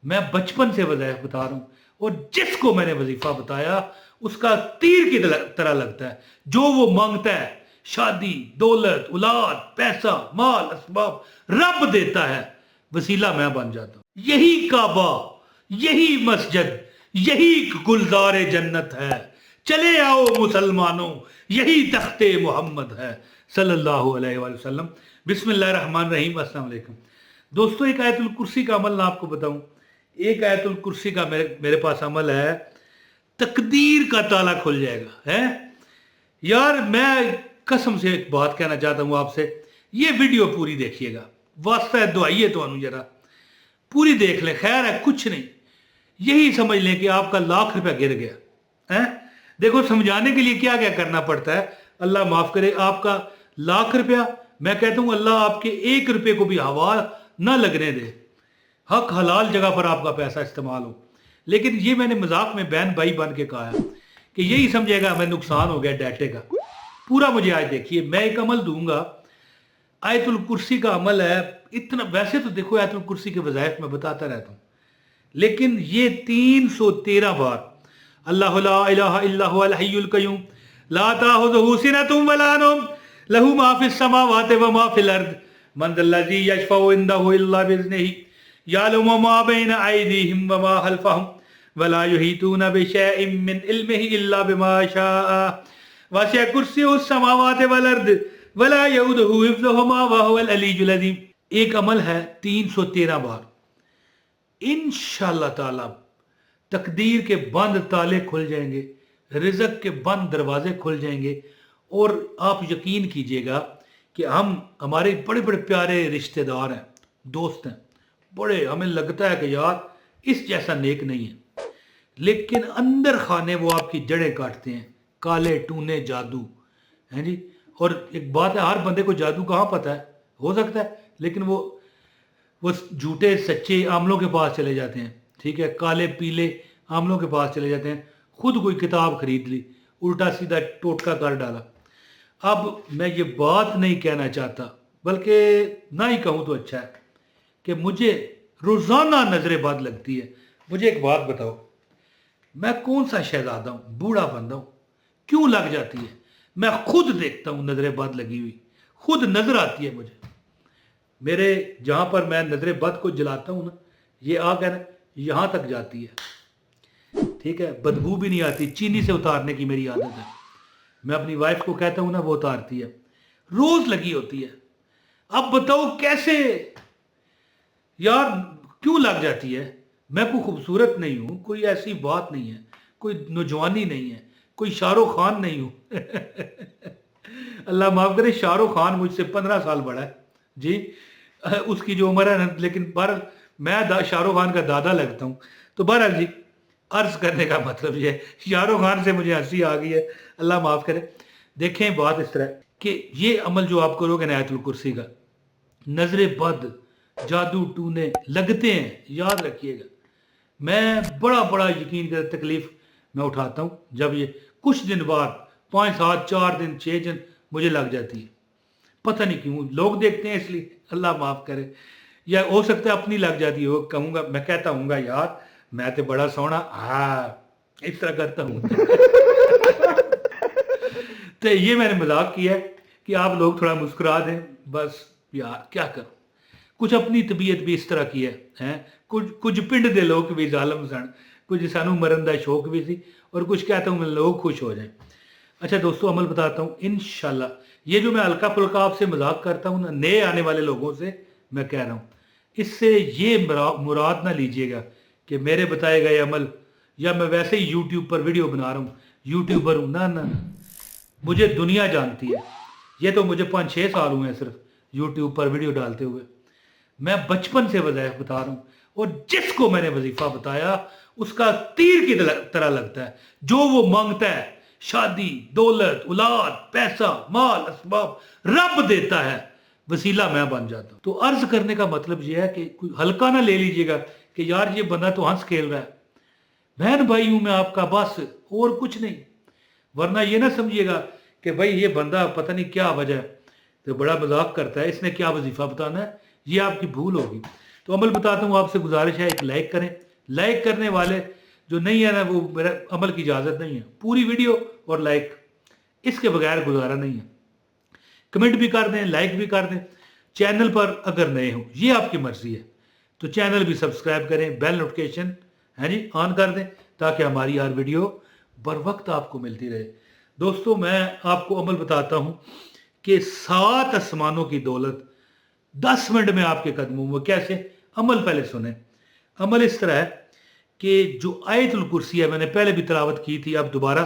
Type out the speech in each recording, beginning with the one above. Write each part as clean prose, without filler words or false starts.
मैं बचपन से वज़ाइफ बता रहा हूँ, और जिसको मैंने वजीफा बताया उसका तीर की तरह लगता है। जो वो मांगता है, शादी, दौलत, औलाद, पैसा, माल, असबाब, रब देता है, वसीला मैं बन जाता हूँ। यही काबा, यही मस्जिद, यही गुलजार जन्नत है। चले आओ मुसलमानों, यही तख्ते मोहम्मद है सल्लल्लाहु अलैहि वसल्लम। बिस्मिल्लाहिर रहमानिर रहीम। अस्सलाम वालेकुम दोस्तों, एक आयतुल कुर्सी का अमल ना आपको बताऊं। एक आयतुल कुर्सी का मेरे पास अमल है, तकदीर का ताला खुल जाएगा है। यार मैं कसम से एक बात कहना चाहता हूँ आपसे, ये वीडियो पूरी देखिएगा, वास्ता है दुआइए तो जरा पूरी देख ले। खैर है कुछ नहीं, यही समझ लें कि आपका लाख रुपया गिर गया है। देखो समझाने के लिए क्या क्या करना पड़ता है, अल्लाह माफ करे। आपका लाख रुपया, मैं कहता हूँ अल्लाह आपके एक रुपये को भी हवा ना लगने दे, हक हलाल जगह पर आपका पैसा इस्तेमाल हो। लेकिन ये मैंने मजाक में बहन भाई बन के कहा है कि यही समझेगा हमें नुकसान हो गया डाटे का। पूरा मुझे आज देखिए, मैं एक अमल दूंगा, आयतुल कुर्सी का अमल है। इतना वैसे तो देखो आयतुल कुर्सी के वज़ाइफ में बताता रहता हूँ, लेकिन ये 313 बार अल्लाहु ला इलाहा इल्ला हुवल हय्युल क़य्यूम ला ताखुज़ुहु सिनतुन वला नौम लहू मा फिस समावाति व मा फिल अर्द मन ज़ल्लज़ी यशफ़उ इंदहु इल्ला बिइज़्निही यअलमु मा बैना अयदीहिम व मा खल्फ़हुम वला युहीतूना बिशैइन मिन इल्मिही इल्ला बिमा शाअ वसिअ कुर्सियुहुस समावाति वल अर्द वला यऊदुहु हिफ़्ज़ुहुमा व हुवल अलीयुल अज़ीम। एक अमल है 313 बार। इंशाअल्लाह ताला तकदीर के बंद ताले खुल जाएंगे, रिज़्क़ के बंद दरवाजे खुल जाएंगे। और आप यकीन कीजिएगा कि हमारे बड़े बड़े प्यारे रिश्तेदार हैं, दोस्त हैं, बड़े हमें लगता है कि यार इस जैसा नेक नहीं है, लेकिन अंदर खाने वो आपकी जड़ें काटते हैं। काले टूने जादू हैं जी। और एक बात है, हर बंदे को जादू कहाँ पता है, हो सकता है, लेकिन वो झूठे सच्चे आमलों के पास चले जाते हैं, ठीक है, काले पीले आमलों के पास चले जाते हैं। खुद कोई किताब खरीद ली, उल्टा सीधा टोटका कर डाला। अब मैं ये बात नहीं कहना चाहता, बल्कि ना ही कहूँ तो अच्छा है कि मुझे रोज़ाना नज़र बद लगती है। मुझे एक बात बताओ, मैं कौन सा शहजादा हूँ, बूढ़ा बंदा हूँ, क्यों लग जाती है? मैं खुद देखता हूँ नज़र बद लगी हुई, खुद नज़र आती है मुझे। मेरे जहाँ पर मैं नज़र बद को जलाता हूँ ना, ये आग है ना, यहाँ तक जाती है, ठीक है, बदबू भी नहीं आती। चीनी से उतारने की मेरी आदत है, मैं अपनी वाइफ को कहता हूँ ना, वो उतारती है, रोज़ लगी होती है। अब बताओ कैसे यार, क्यों लग जाती है? मैं कोई खूबसूरत नहीं हूँ, कोई ऐसी बात नहीं है, कोई नौजवानी नहीं है, कोई शाहरुख खान नहीं हूँ अल्लाह माफ़ करे, शाहरुख खान मुझसे 15 साल बड़ा है जी, उसकी जो उम्र है ना। लेकिन बहरहाल मैं शाहरुख खान का दादा लगता हूँ। तो बहरहाल जी, अर्ज़ करने का मतलब ये है, शाहरुख खान से मुझे हंसी आ गई है, अल्लाह माफ़ करे। देखें बात इस तरह कि ये अमल जो आप करोगे ना आयतुल कुर्सी का, नज़र बद, जादू टूने लगते हैं, याद रखिएगा। मैं बड़ा बड़ा यकीन कर तकलीफ़ मैं उठाता हूँ जब ये कुछ दिन बाद 5 7 4 दिन 6 दिन मुझे लग जाती है। पता नहीं क्यों, लोग देखते हैं इसलिए, अल्लाह माफ़ करे, या हो सकता है अपनी लग जाती हो। कहूँगा, मैं कहता हूँ यार मैं तो बड़ा सोना, हाँ इस तरह करता हूँ तो ये मैंने मजाक किया है कि आप लोग थोड़ा मुस्कुरा दें बस। यार क्या करूं, कुछ अपनी तबीयत भी इस तरह की है कुछ पिंड दे लोग भी जालम सन, कुछ सानू मरन का शौक भी सी, और कुछ कहता हूँ लोग खुश हो जाए। अच्छा दोस्तों, अमल बताता हूँ इंशाल्लाह। ये जो मैं हल्का फुल्का आपसे मजाक करता हूँ ना, नए आने वाले लोगों से मैं कह रहा हूँ, इससे ये मुराद ना लीजिएगा कि मेरे बताए गए अमल, या मैं वैसे ही यूट्यूब पर वीडियो बना रहा हूँ, यूट्यूबर हूँ ना ना। मुझे दुनिया जानती है, ये तो मुझे 5 6 साल हुए हैं सिर्फ यूट्यूब पर वीडियो डालते हुए। मैं बचपन से वज़ाइफ बता रहा हूँ, और जिसको मैंने वजीफा बताया उसका तीर की तरह लगता है। जो वो मांगता है, शादी, दौलत, औलाद, पैसा, माल, असबाब, रब देता है, वसीला मैं बन जाता हूँ। तो अर्ज करने का मतलब यह है कि कोई हल्का ना ले लीजिएगा कि यार ये बंदा तो हंस खेल रहा है। बहन भाई हूं मैं आपका, बस और कुछ नहीं। वरना ये ना समझिएगा कि भाई ये बंदा पता नहीं क्या वजह है तो बड़ा मजाक करता है, इसने क्या वजीफा बताना है, ये आपकी भूल होगी। तो अमल बताता हूँ, आपसे गुजारिश है एक लाइक करें। लाइक करने वाले जो नहीं है ना, वो मेरा अमल की इजाज़त नहीं है। पूरी वीडियो और लाइक, इसके बगैर गुजारा नहीं है। कमेंट भी कर दें, लाइक भी कर दें। चैनल पर अगर नए हो, ये आपकी मर्जी है, तो चैनल भी सब्सक्राइब करें, बेल नोटिफिकेशन है जी ऑन कर दें, ताकि हमारी हर वीडियो बर वक्त आपको मिलती रहे। दोस्तों, मैं आपको अमल बताता हूँ कि 7 आसमानों की दौलत 10 मिनट में आपके कदमों में। कैसे? अमल पहले सुने। अमल इस तरह है कि जो आयतुल कुर्सी है, मैंने पहले भी तिलावत की थी, अब दोबारा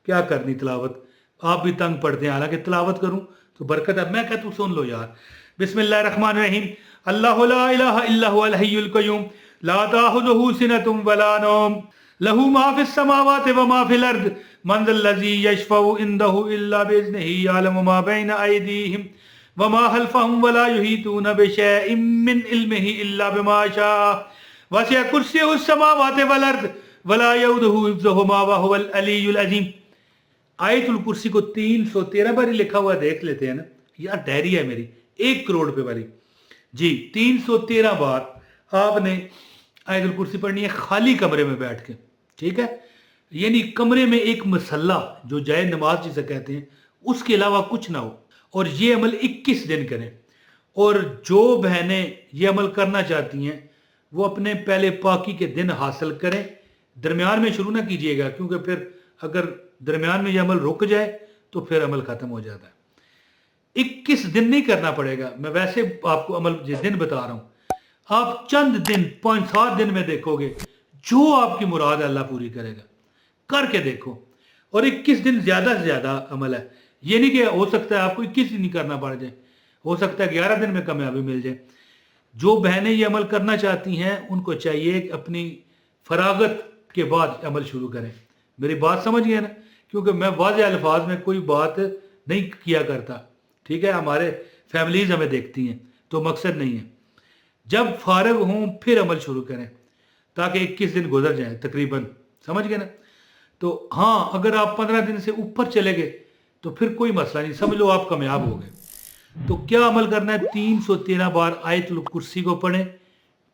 क्या करनी तिलावत, आप भी तंग पड़ते हैं, हालांकि तिलावत करूं तो बरकत है। मैं कहता हूं सुन लो यार। बिस्मिल्लाहिर्रहमानिर्रहीम। अल्लाहु ला इलाहा इल्ला हुवल हय्युल क़य्यूम ला ताखुज़ुहु सिनतुन वला नौम लहू मा फिस समावाति व मा फिल अर्द मन ज़ल्लज़ी यशफ़उ इंदहु इल्ला बिइज़्निही यअलमु मा बैना अयदीहिम व मा खल्फ़हुम वला युहीतूना बिशैइन मिन इल्मिही इल्ला बिमा शाअ वसिअ कुर्सियुहुस समावाति वल अर्द वला यऊदुहु हिफ्ज़ुहुमा व हुवल अलिय्युल अज़ीम। आयतुल कुर्सी को 313 बार लिखा हुआ देख लेते हैं ना यार, डायरी है मेरी 1 करोड़ रुपए वाली जी। 313 बार आपने आयतुल कुर्सी पढ़नी है खाली कमरे में बैठ के, ठीक है। यानी कमरे में एक मसल्ला जो जाए नमाज जिसे कहते हैं, उसके अलावा कुछ ना हो, और ये अमल 21 दिन करें। और जो बहनें ये अमल करना चाहती हैं वो अपने पहले पाकी के दिन हासिल करें, दरमियान में शुरू ना कीजिएगा, क्योंकि फिर अगर दरमियान में ये अमल रुक जाए तो फिर अमल खत्म हो जाता है। 21 दिन नहीं करना पड़ेगा, मैं वैसे आपको अमल ये दिन बता रहा हूं। आप चंद दिन 5-7 दिन में देखोगे जो आपकी मुराद अल्लाह पूरी करेगा। करके देखो। और 21 दिन ज्यादा से ज्यादा अमल है, ये नहीं कि हो सकता है आपको 21 दिन नहीं करना पड़ जाए, हो सकता है 11 दिन में कामयाबी मिल जाए। जो बहनें ये अमल करना चाहती हैं उनको चाहिए कि अपनी फरागत के बाद अमल शुरू करें। मेरी बात समझ गए ना, क्योंकि मैं वाज़ेह अल्फाज में कोई बात नहीं किया करता, ठीक है। हमारे फैमिलीज हमें देखती हैं, तो मकसद नहीं है। जब फारग हों फिर अमल शुरू करें, ताकि 21 दिन गुजर जाए तकरीबन, समझ गए ना। तो हाँ, अगर आप 15 दिन से ऊपर चले गए तो फिर कोई मसला नहीं, समझ लो आप कामयाब हो गए। तो क्या अमल करना है? 313 बार आयतुल कुर्सी को पढ़ें।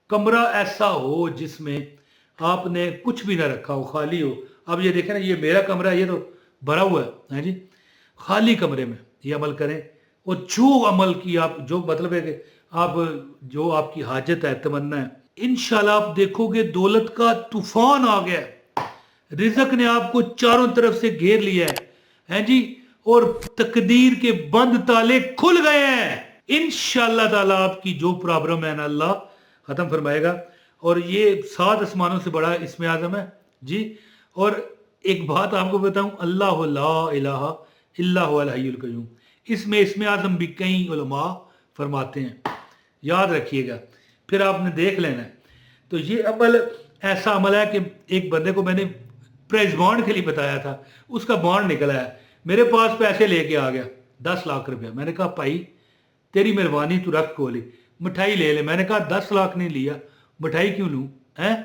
कमरा ऐसा हो जिसमें आपने कुछ भी ना रखा हो, खाली हो। अब ये देखें ना, ये मेरा कमरा, ये तो भरा हुआ है जी। खाली कमरे में ये अमल करें। और जो अमल की आप, जो मतलब है कि आप जो आपकी हाजत है, तमन्ना है, इंशाल्लाह आप देखोगे दौलत का तूफान आ गया, रिज़्क ने आपको चारों तरफ से घेर लिया है जी। और तकदीर के बंद ताले खुल गए हैं। इंशाल्लाह ताला आपकी जो प्रॉब्लम है ना, अल्लाह खत्म फरमाएगा। और ये 7 आसमानों से बड़ा इसमें आज़म है जी। और एक बात आपको बताऊं, अल्लाह ला इलाहा इल्ला हुवल हय्युल क़य्यूम, इसमें आज़म भी कई उलमा फरमाते हैं, याद रखिएगा, फिर आपने देख लेना है। तो ये अमल ऐसा अमल है कि एक बंदे को मैंने प्राइज बॉन्ड के लिए बताया था, उसका बॉन्ड निकला है, मेरे पास पैसे लेके आ गया 10 लाख रुपया। मैंने कहा भाई तेरी मेहरबानी, तू रख कोली, मिठाई ले ले। मैंने कहा 10 लाख नहीं लिया, मिठाई क्यों लूँ हैं।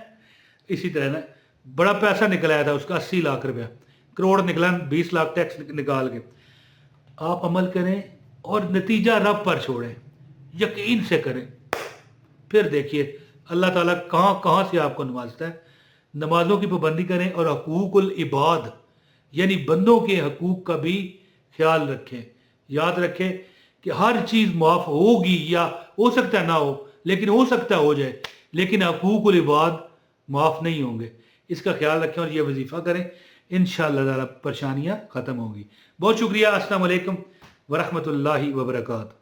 इसी तरह ना बड़ा पैसा निकलाया था उसका 80 लाख रुपया, करोड़ निकला 20 लाख टैक्स निकाल के। आप अमल करें और नतीजा रब पर छोड़ें, यकीन से करें, फिर देखिए अल्लाह ताला कहाँ कहाँ से आपको नवाजता है। नमाजों की पाबंदी करें और हकूकुल इबाद यानी बंदों के हकूक का भी ख्याल रखें। याद रखें कि हर चीज़ माफ़ होगी, या हो सकता है ना हो, लेकिन हो सकता है हो जाए, लेकिन हकूकुल इबाद माफ़ नहीं होंगे। इसका ख्याल रखें और ये वजीफ़ा करें, इंशाअल्लाह ताला परेशानियाँ ख़त्म होंगी। बहुत शुक्रिया। अस्सलाम वालेकुम व रहमतुल्लाहि व बरकातहू।